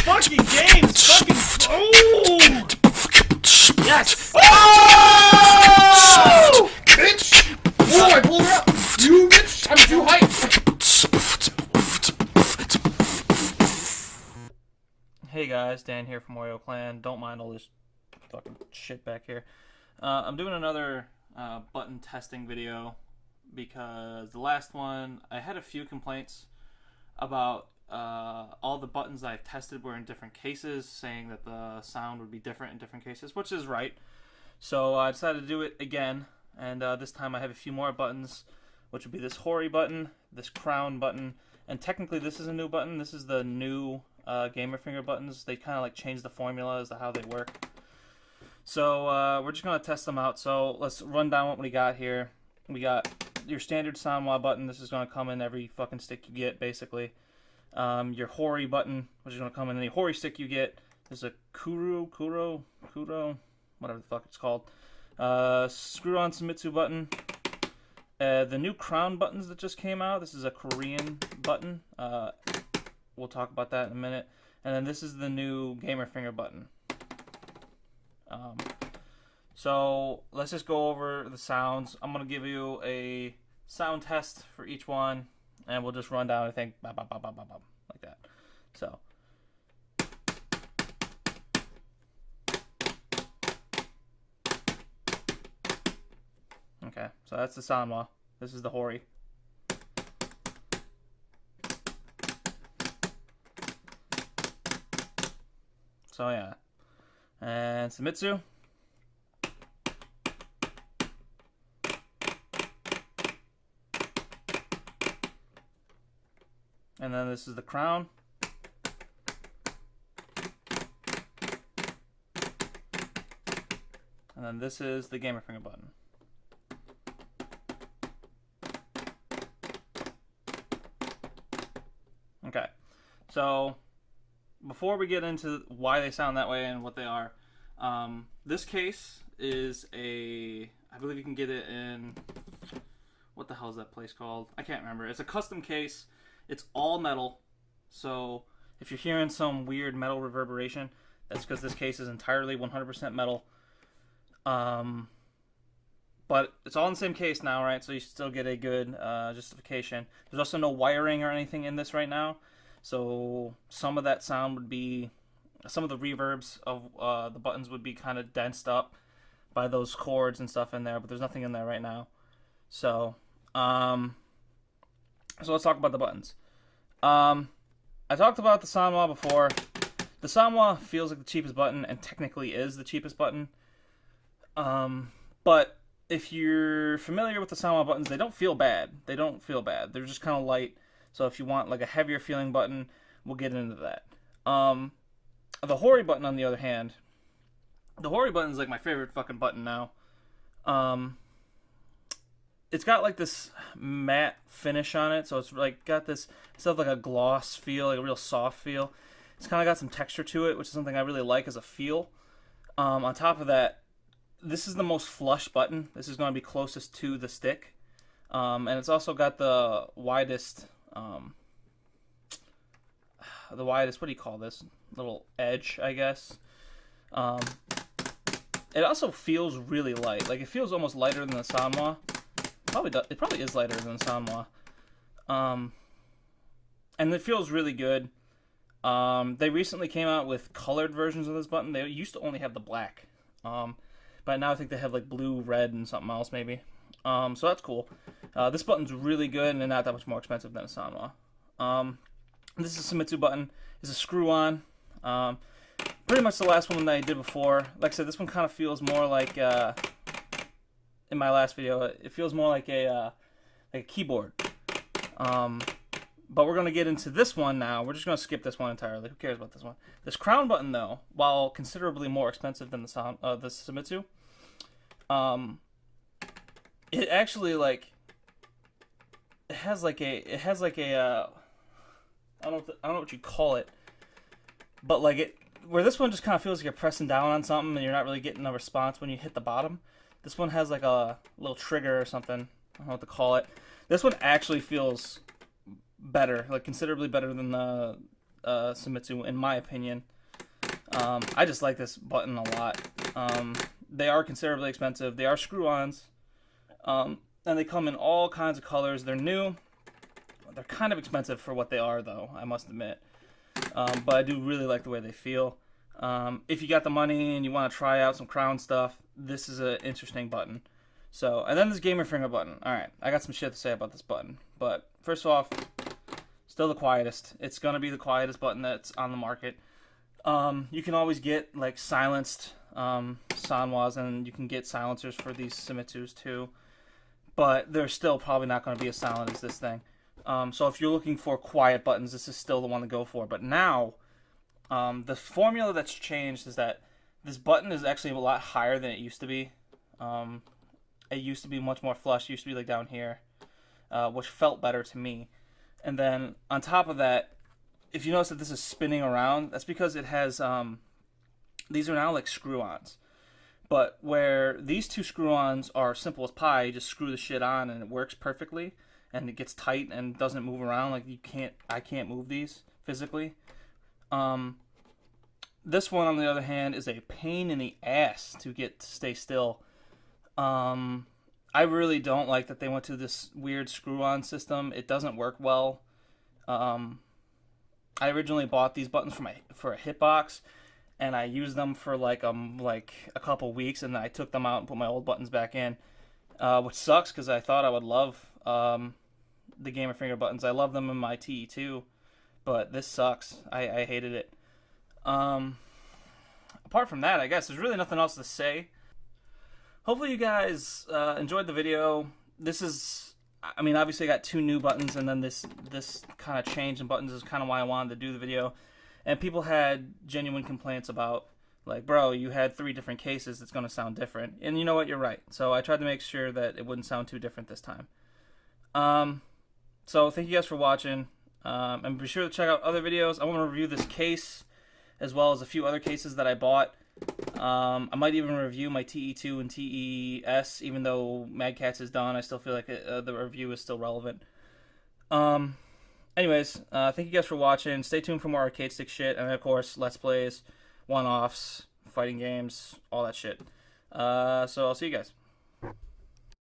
fucking games! Fucking. Oh! Yes! Oh! Bitch! Oh, I pulled her up! You bitch! I'm too hyped! Hey guys, Dan here from Wario Clan. Don't mind all this fucking shit back here. I'm doing another button testing video because the last one, I had a few complaints about all the buttons I've tested were in different cases, saying that the sound would be different in different cases, which is right. So I decided to do it again, and this time I have a few more buttons, which would be this Hori button, this crown button, and technically this is a new button. This is the new gamer finger buttons. They kind of like changed the formula as to how they work. So we're just going to test them out. So let's run down what we got here. We got your standard Sanwa button. This is going to come in every fucking stick you get, basically. Your Hori button, which is going to come in any Hori stick you get. There's a Kuro, whatever the fuck it's called. Screw-on Semitsu button. The new crown buttons that just came out. This is a Korean button. We'll talk about that in a minute. And then this is the new gamer finger button. So let's just go over the sounds. I'm going to give you a sound test for each one, and we'll just run down, I think, like that. So. Okay, so that's the Sanwa. This is the Hori. So yeah. And Semitsu. And then this is the crown. And then this is the gamer finger button. Okay, so before we get into why they sound that way and what they are, this case is I believe you can get it in, what the hell is that place called? I can't remember. It's a custom case. It's all metal, so if you're hearing some weird metal reverberation, that's because this case is entirely 100% metal. But it's all in the same case now, right? So you still get a good justification. There's also no wiring or anything in this right now, so some of that sound would be, some of the reverbs of the buttons would be kind of densed up by those cords and stuff in there, but there's nothing in there right now. So, so let's talk about the buttons. I talked about the Sanwa before. The Sanwa feels like the cheapest button, and technically is the cheapest button. But if you're familiar with the Sanwa buttons, they don't feel bad. They don't feel bad. They're just kind of light. So if you want like a heavier feeling button, we'll get into that. The Hori button, on the other hand, the Hori button is like my favorite fucking button now. It's got like this matte finish on it, so it's like got this stuff like a gloss feel, like a real soft feel. It's kind of got some texture to it, which is something I really like as a feel. On top of that, this is the most flush button. This is going to be closest to the stick, and it's also got the widest, what do you call this? Little edge, I guess. It also feels really light. Like, it feels almost lighter than the Sanwa. It probably is lighter than the Sanwa. And it feels really good. They recently came out with colored versions of this button. They used to only have the black. But now I think they have like blue, red, and something else maybe. So that's cool. This button's really good and not that much more expensive than a Sanwa. This is a Semitsu button. It's a screw-on. Pretty much the last one that I did before. Like I said, this one kind of feels more like, in my last video, it feels more like a keyboard. But we're going to get into this one now. We're just going to skip this one entirely. Who cares about this one? This crown button, though, while considerably more expensive than the Semitsu, it actually, like, it has like a I don't know what you call it, but like where this one just kind of feels like you're pressing down on something and you're not really getting a response when you hit the bottom. This one has like a little trigger or something. I don't know what to call it. This one actually feels better, like considerably better than the Semitsu, in my opinion. I just like this button a lot. They are considerably expensive. They are screw-ons, and they come in all kinds of colors. They're new. They're kind of expensive for what they are, though, I must admit. But I do really like the way they feel. If you got the money and you want to try out some crown stuff, this is an interesting button. So, and then this gamer finger button. Alright, I got some shit to say about this button. But, first off, still the quietest. It's going to be the quietest button that's on the market. You can always get, like, silenced Sanwas, and you can get silencers for these Semitsus, too. But they're still probably not going to be as silent as this thing. So if you're looking for quiet buttons, this is still the one to go for. But now, the formula that's changed is that this button is actually a lot higher than it used to be. It used to be much more flush. It used to be like down here, which felt better to me. And then on top of that, if you notice that this is spinning around, that's because it has, these are now like screw-ons. But where these two screw-ons are simple as pie, you just screw the shit on and it works perfectly. And it gets tight and doesn't move around. Like I can't move these physically. This one, on the other hand, is a pain in the ass to get to stay still. I really don't like that they went to this weird screw-on system. It doesn't work well. I originally bought these buttons for a hitbox, and I used them for like a couple weeks, and then I took them out and put my old buttons back in, which sucks because I thought I would love the gamer finger buttons. I love them in my TE2, but this sucks. I hated it. Apart from that, I guess there's really nothing else to say. Hopefully you guys enjoyed the video. This is, I mean, obviously I got two new buttons, and then this kind of change in buttons is kind of why I wanted to do the video. And people had genuine complaints about, like, bro, you had 3 different cases, it's going to sound different. And you know what, you're right. So I tried to make sure that it wouldn't sound too different this time. So thank you guys for watching, and be sure to check out other videos. I want to review this case, as well as a few other cases that I bought. I might even review my TE2 and TES, even though Mad Catz is done. I still feel like the review is still relevant. Anyways, thank you guys for watching. Stay tuned for more arcade stick shit, and of course, Let's Plays, one-offs, fighting games, all that shit. So I'll see you guys.